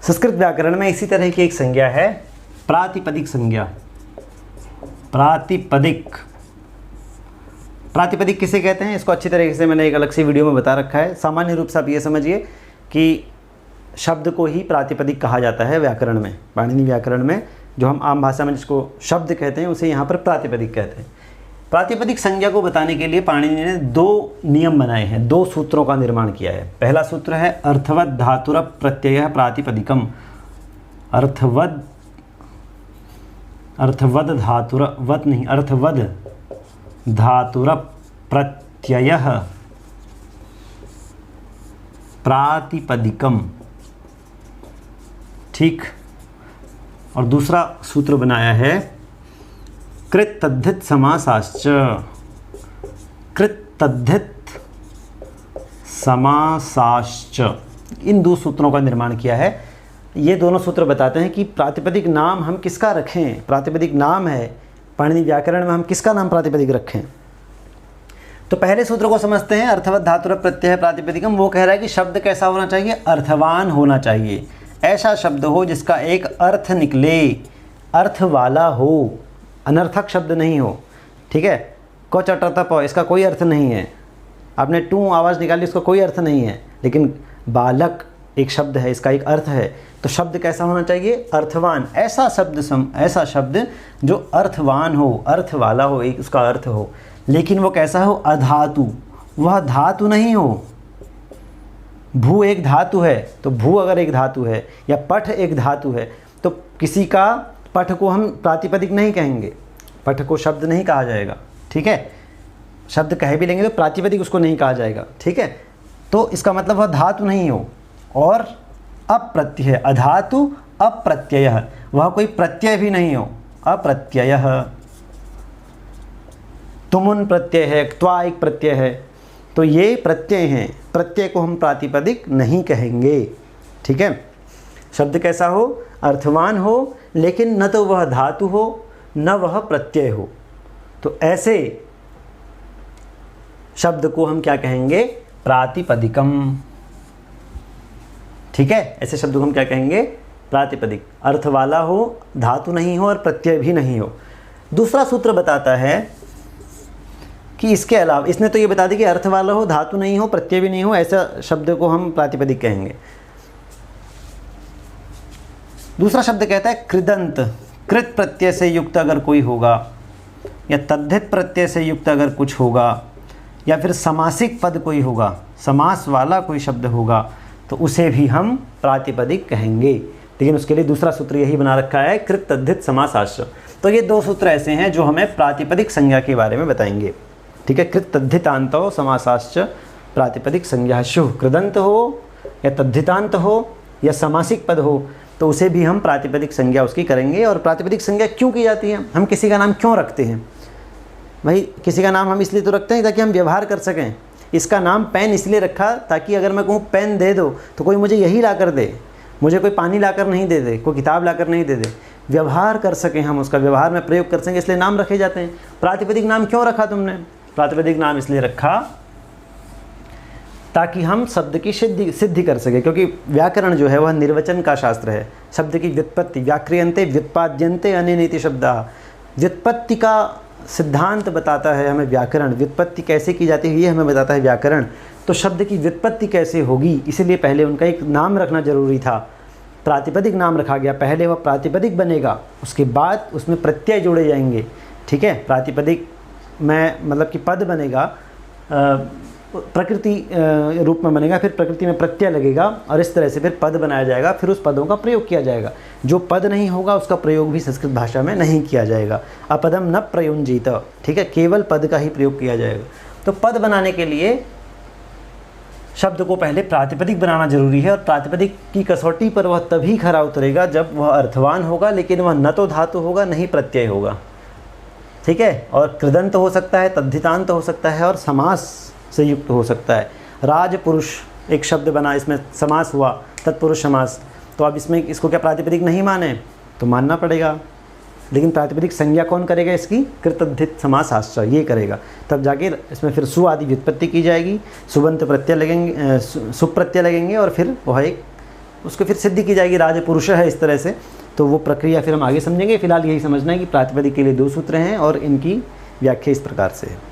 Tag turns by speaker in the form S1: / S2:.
S1: संस्कृत व्याकरण में इसी तरह की एक संज्ञा है प्रातिपदिक संज्ञा। प्रातिपदिक, प्रातिपदिक किसे कहते हैं इसको अच्छी तरीके से मैंने एक अलग से वीडियो में बता रखा है। सामान्य रूप से आप ये समझिए कि शब्द को ही प्रातिपदिक कहा जाता है व्याकरण में, पाणिनि व्याकरण में। जो हम आम भाषा में जिसको शब्द कहते हैं उसे यहाँ पर प्रातिपदिक कहते हैं। प्रातिपदिक संज्ञा को बताने के लिए पाणिनि ने 2 नियम बनाए हैं, 2 सूत्रों का निर्माण किया है। पहला सूत्र है अर्थवद धातुर प्रत्यय प्रातिपदिकम। अर्थवद धातुर, वद नहीं, अर्थवद धातुर प्रत्यय प्रातिपदिकम। ठीक। और दूसरा सूत्र बनाया है कृत तद्धित समासाश्च। कृत तद्धित समासाश्च, इन 2 सूत्रों का निर्माण किया है। ये दोनों सूत्र बताते हैं कि प्रातिपदिक नाम हम किसका रखें। प्रातिपदिक नाम है पाणिनि व्याकरण में, हम किसका नाम प्रातिपदिक रखें। तो पहले सूत्र को समझते हैं, अर्थवत धातुर प्रत्यय प्रातिपदिकम। वो कह रहा है कि शब्द कैसा होना चाहिए, अर्थवान होना चाहिए। ऐसा शब्द हो जिसका एक अर्थ निकले, अर्थ वाला हो, अनर्थक शब्द नहीं हो। ठीक है, क च ट त प, इसका कोई अर्थ नहीं है। आपने टू आवाज़ निकाली, उसका कोई अर्थ नहीं है। लेकिन बालक एक शब्द है, इसका एक अर्थ है। तो शब्द कैसा होना चाहिए, अर्थवान। ऐसा शब्द जो अर्थवान हो, अर्थ वाला हो, एक उसका अर्थ हो। लेकिन वो कैसा हो, अधातु, वह धातु नहीं हो। भू एक धातु है, तो भू अगर एक धातु है या पठ एक धातु है तो किसी का पठ को हम प्रातिपदिक नहीं कहेंगे, पठ को शब्द नहीं कहा जाएगा। ठीक है, शब्द कह भी लेंगे तो प्रातिपदिक उसको नहीं कहा जाएगा। ठीक है, तो इसका मतलब वह धातु नहीं हो और अप्रत्यय, अधातु अप्रत्यय, वह कोई प्रत्यय भी नहीं हो, अप्रत्यय। तुमुन प्रत्यय है, त्वा एक प्रत्यय है, तो ये प्रत्यय हैं। प्रत्यय को हम प्रातिपदिक नहीं कहेंगे। ठीक है, शब्द कैसा हो, अर्थवान हो, लेकिन न तो वह धातु हो न वह प्रत्यय हो। तो ऐसे शब्द को हम क्या कहेंगे, प्रातिपदिकम। ठीक है, ऐसे शब्द को हम क्या कहेंगे, प्रातिपदिक। अर्थ वाला हो, धातु नहीं हो और प्रत्यय भी नहीं हो। दूसरा सूत्र बताता है कि इसके अलावा, इसने तो ये बता दी कि अर्थ वाला हो, धातु नहीं हो, प्रत्यय भी नहीं हो, ऐसा शब्द को हम प्रातिपदिक कहेंगे। दूसरा शब्द कहता है कृदंत। कृत प्रत्यय से युक्त अगर कोई होगा या तद्धित प्रत्यय से युक्त अगर कुछ होगा या फिर समासिक पद कोई होगा, समास वाला कोई शब्द होगा, तो उसे भी हम प्रातिपदिक कहेंगे। लेकिन उसके लिए दूसरा सूत्र यही बना रखा है, कृत तद्धित समासाश्च। तो ये 2 सूत्र ऐसे हैं जो हमें प्रातिपदिक संज्ञा के बारे में बताएंगे। ठीक है, कृत तद्धितांतो समासाश्च प्रातिपदिक संज्ञाशु। कृदंत हो या तद्धितांत हो या समासिक पद हो तो उसे भी हम प्रातिपदिक संज्ञा उसकी करेंगे। और प्रातिपदिक संज्ञा क्यों की जाती है, हम किसी का नाम क्यों रखते हैं भाई। किसी का नाम हम इसलिए तो रखते हैं ताकि हम व्यवहार कर सकें। इसका नाम पेन इसलिए रखा ताकि अगर मैं कहूँ पेन दे दो तो कोई मुझे यही ला कर दे, मुझे कोई पानी ला कर नहीं दे दे, कोई किताब ला कर नहीं दे दे। व्यवहार कर सकें, हम उसका व्यवहार में प्रयोग कर सकें, इसलिए नाम रखे जाते हैं। प्रातिपदिक नाम क्यों रखा तुमने, प्रातिपदिक नाम इसलिए रखा ताकि हम शब्द की सिद्धि कर सके। क्योंकि व्याकरण जो है वह निर्वचन का शास्त्र है। शब्द की व्युत्पत्ति, व्याक्रियन्ते व्युत्पाद्यन्ते अनेनेति शब्दाः, व्युत्पत्ति का सिद्धांत बताता है हमें व्याकरण। व्युत्पत्ति कैसे की जाती है ये हमें बताता है व्याकरण। तो शब्द की व्युत्पत्ति कैसे होगी, इसीलिए पहले उनका एक नाम रखना जरूरी था। प्रातिपदिक नाम रखा गया, पहले वह प्रातिपदिक बनेगा, उसके बाद उसमें प्रत्यय जोड़े जाएंगे। ठीक है, प्रातिपदिक में मतलब कि पद बनेगा, प्रकृति रूप में बनेगा, फिर प्रकृति में प्रत्यय लगेगा और इस तरह से फिर पद बनाया जाएगा, फिर उस पदों का प्रयोग किया जाएगा। जो पद नहीं होगा उसका प्रयोग भी संस्कृत भाषा में नहीं किया जाएगा। अपदम न प्रयुंजीत। ठीक है, केवल पद का ही प्रयोग किया जाएगा। तो पद बनाने के लिए शब्द को पहले प्रातिपदिक बनाना जरूरी है। और प्रातिपदिक की कसौटी पर वह तभी खरा उतरेगा जब वह अर्थवान होगा, लेकिन वह न तो धातु होगा न ही प्रत्यय होगा। ठीक है, और कृदंत हो सकता है, तद्धितांत हो सकता है और समास से युक्त हो सकता है। राजपुरुष एक शब्द बना, इसमें समास हुआ, तत्पुरुष समास। तो अब इसमें इसको क्या प्रातिपदिक नहीं माने, तो मानना पड़ेगा। लेकिन प्रातिपदिक संज्ञा कौन करेगा इसकी, कृतद्धित समासाश्च, ये करेगा। तब जाके इसमें फिर सु आदि व्युत्पत्ति की जाएगी, सुबंत प्रत्यय लगेंगे, सुप्रत्यय लगेंगे और फिर वह एक उसको फिर सिद्धि की जाएगी, राजपुरुष है इस तरह से। तो वो प्रक्रिया फिर हम आगे समझेंगे। फिलहाल यही समझना है कि प्रातिपदिक के लिए 2 सूत्र हैं और इनकी व्याख्या इस प्रकार से है।